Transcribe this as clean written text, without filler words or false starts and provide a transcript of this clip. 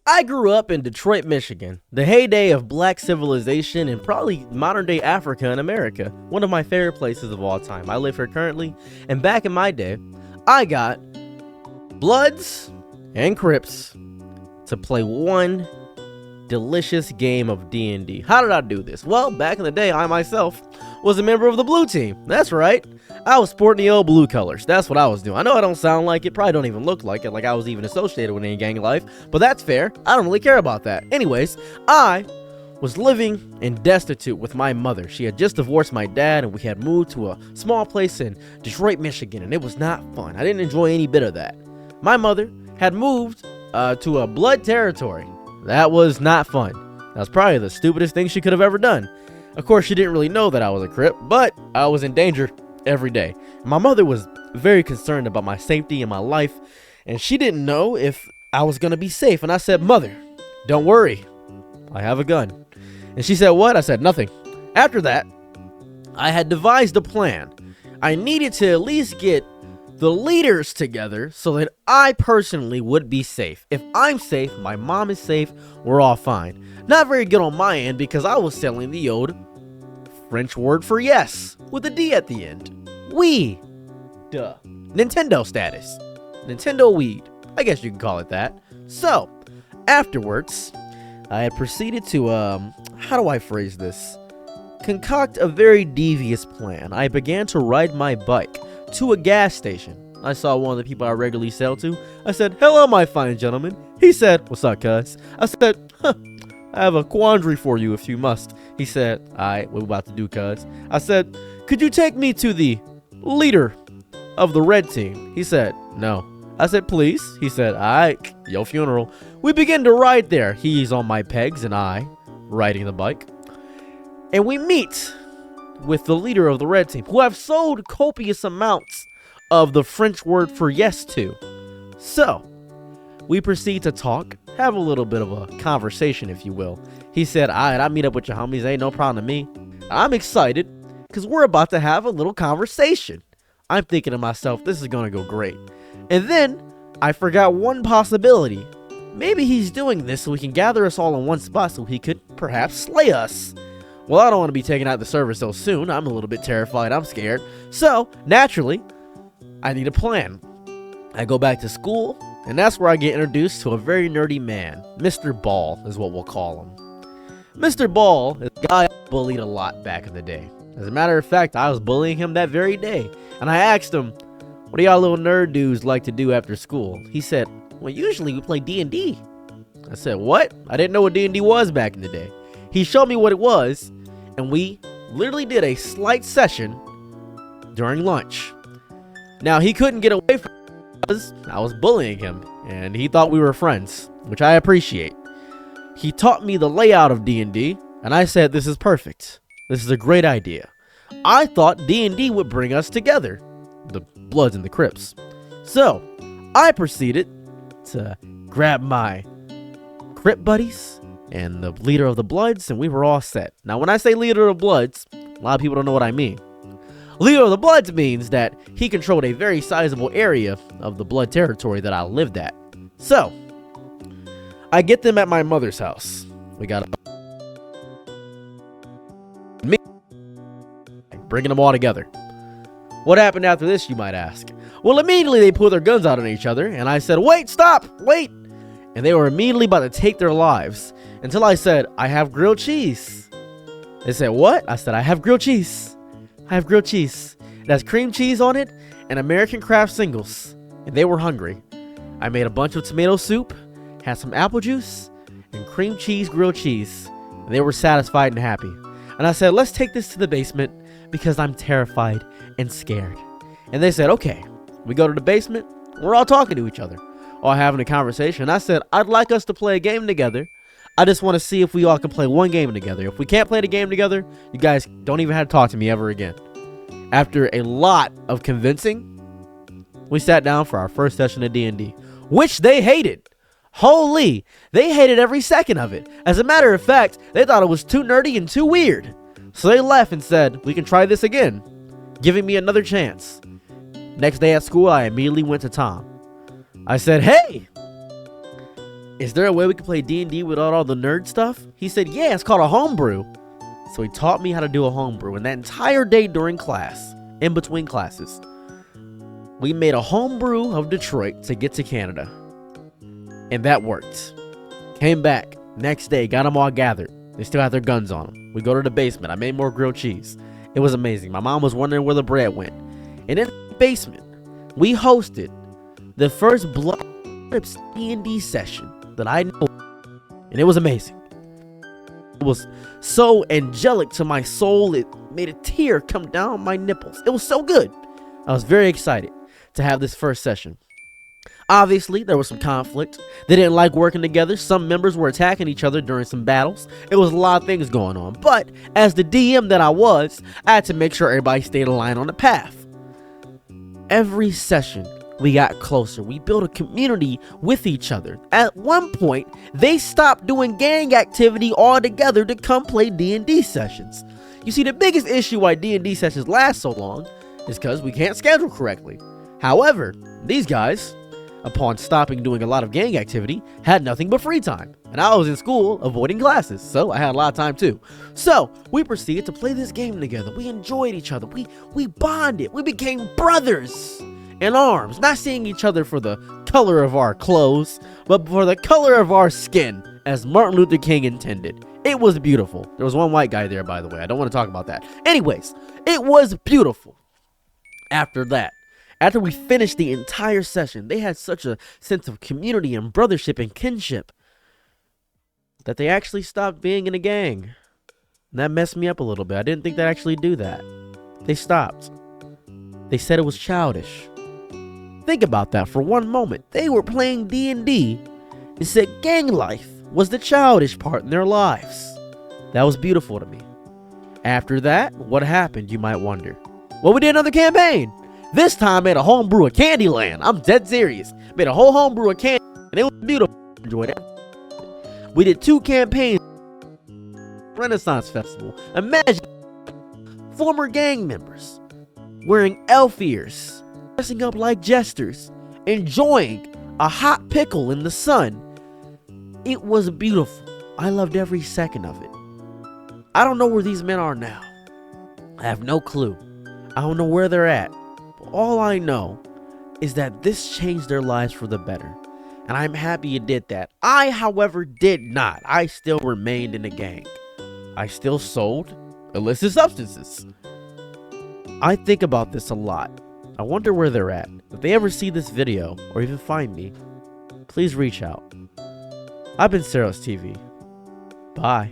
I grew up in Detroit, Michigan, the heyday of black civilization and probably modern day Africa and America. One of my favorite places of all time. I live here currently, and back in my day, I got Bloods and Crips to play one delicious game of D&D. How did I do this? Well, back in the day, I myself was a member of the blue team. That's right. I was sporting the old blue colors. That's what I was doing. I know I don't sound like it, probably don't even look like it, like I was even associated with any gang life, but that's fair. I don't really care about that. Anyways, I was living and destitute with my mother. She had just divorced my dad, and we had moved to a small place in Detroit, Michigan, and it was not fun. I didn't enjoy any bit of that. My mother had moved to a blood territory. That was not fun. That was probably the stupidest thing she could have ever done. Of course, she didn't really know that I was a Crip, but I was in danger every day. My mother was very concerned about my safety and my life, and she didn't know if I was going to be safe. And I said, "Mother, don't worry. I have a gun." And she said, "What?" I said, "Nothing." After that, I had devised a plan. I needed to at least get the leaders together so that I personally would be safe. If I'm safe, my mom is safe, we're all fine. Not very good on my end because I was selling the old French word for yes with a D at the end. Weed. Duh. Nintendo status. Nintendo weed. I guess you can call it that. So, afterwards, I had proceeded to, how do I phrase this? Concoct a very devious plan. I began to ride my bike to a gas station. I saw one of the people I regularly sell to. I said, "Hello, my fine gentleman." He said, "What's up, cuz?" I said, "I have a quandary for you if you must." He said, "Alright, what we about to do, cuz?" I said, "Could you take me to the leader of the red team?" He said, "No." I said, "Please." He said, "Alright, your funeral." We begin to ride there. He's on my pegs and I riding the bike. And we meet with the leader of the red team, who I've sold copious amounts of the French word for yes to. So, we proceed to talk, have a little bit of a conversation, if you will. He said, "Alright, I'll meet up with your homies, ain't no problem to me." I'm excited, because we're about to have a little conversation. I'm thinking to myself, this is going to go great. And then, I forgot one possibility. Maybe he's doing this so he can gather us all in one spot so he could perhaps slay us. Well, I don't want to be taken out of the service so soon. I'm a little bit terrified. I'm scared. So, naturally, I need a plan. I go back to school, and that's where I get introduced to a very nerdy man. Mr. Ball is what we'll call him. Mr. Ball is a guy I bullied a lot back in the day. As a matter of fact, I was bullying him that very day. And I asked him, "What do y'all little nerd dudes like to do after school?" He said, "Well, usually we play D&D. I said, "What?" I didn't know what D&D was back in the day. He showed me what it was, and we literally did a slight session during lunch. Now, he couldn't get away from it because I was bullying him, and he thought we were friends, which I appreciate. He taught me the layout of D&D, and I said, "This is perfect. This is a great idea." I thought D&D would bring us together, the Bloods and the Crips. So, I proceeded to grab my Crip buddies and the leader of the Bloods, and we were all set. Now, when I say leader of the Bloods, a lot of people don't know what I mean. Leader of the Bloods means that he controlled a very sizable area of the Blood territory that I lived at. So, I get them at my mother's house. We got me bringing them all together. What happened after this, you might ask? Well, immediately they pulled their guns out on each other, and I said, "Wait, stop, wait!" And they were immediately about to take their lives, until I said, "I have grilled cheese." They said, "What?" I said, "I have grilled cheese. I have grilled cheese. It has cream cheese on it and American Craft Singles." And they were hungry. I made a bunch of tomato soup, had some apple juice, and cream cheese grilled cheese. And they were satisfied and happy. And I said, "Let's take this to the basement because I'm terrified and scared." And they said, "Okay." We go to the basement. We're all talking to each other, all having a conversation. I said, "I'd like us to play a game together. I just want to see if we all can play one game together. If we can't play the game together, you guys don't even have to talk to me ever again." After a lot of convincing, we sat down for our first session of D&D, which they hated. Holy, they hated every second of it. As a matter of fact, they thought it was too nerdy and too weird. So they left and said, "We can try this again," giving me another chance. Next day at school, I immediately went to Tom. I said, "Hey, is there a way we can play D&D without all the nerd stuff? He said, yeah, it's called a homebrew. So he taught me how to do a homebrew, and that entire day during class, in between classes, we made a homebrew of Detroit to get to Canada. And that worked. Came back, next day, got them all gathered. They still had their guns on them. We go to the basement. I made more grilled cheese. It was amazing. My mom was wondering where the bread went. And in the basement, we hosted the first Blood Trips D&D session that I know. And it was amazing. It was so angelic to my soul, it made a tear come down my nipples. It was so good. I was very excited to have this first session. Obviously, there was some conflict. They didn't like working together. Some members were attacking each other during some battles. It was a lot of things going on. But as the DM that I was, I had to make sure everybody stayed aligned on the path. Every session, we got closer. We built a community with each other. At one point, they stopped doing gang activity altogether to come play D&D sessions. You see, the biggest issue why D&D sessions last so long is because we can't schedule correctly. However, these guys, upon stopping doing a lot of gang activity, had nothing but free time. And I was in school avoiding classes, so I had a lot of time too. So we proceeded to play this game together. We enjoyed each other. We bonded. We became brothers in arms, not seeing each other for the color of our clothes, but for the color of our skin, as Martin Luther King intended. It was beautiful. There was one white guy there, by the way. I don't want to talk about that. Anyways, it was beautiful. After we finished the entire session, they had such a sense of community and brothership and kinship that they actually stopped being in a gang. And that messed me up a little bit. I didn't think they'd actually do that. They stopped. They said it was childish. Think about that for one moment. They were playing D&D and said gang life was the childish part in their lives. That was beautiful to me. After that, what happened, you might wonder? Well, we did another campaign. This time, made a homebrew of Candyland. I'm dead serious. Made a whole homebrew of candy, and it was beautiful. Enjoyed it. We did 2 campaigns. Renaissance Festival. Imagine former gang members wearing elf ears, dressing up like jesters, enjoying a hot pickle in the sun. It was beautiful. I loved every second of it. I don't know where these men are now. I have no clue. I don't know where they're at. All I know is that this changed their lives for the better, and I'm happy it did that. I, however, did not. I still remained in the gang. I still sold illicit substances. I think about this a lot. I wonder where they're at. If they ever see this video, or even find me, please reach out. I've been Seros TV. Bye.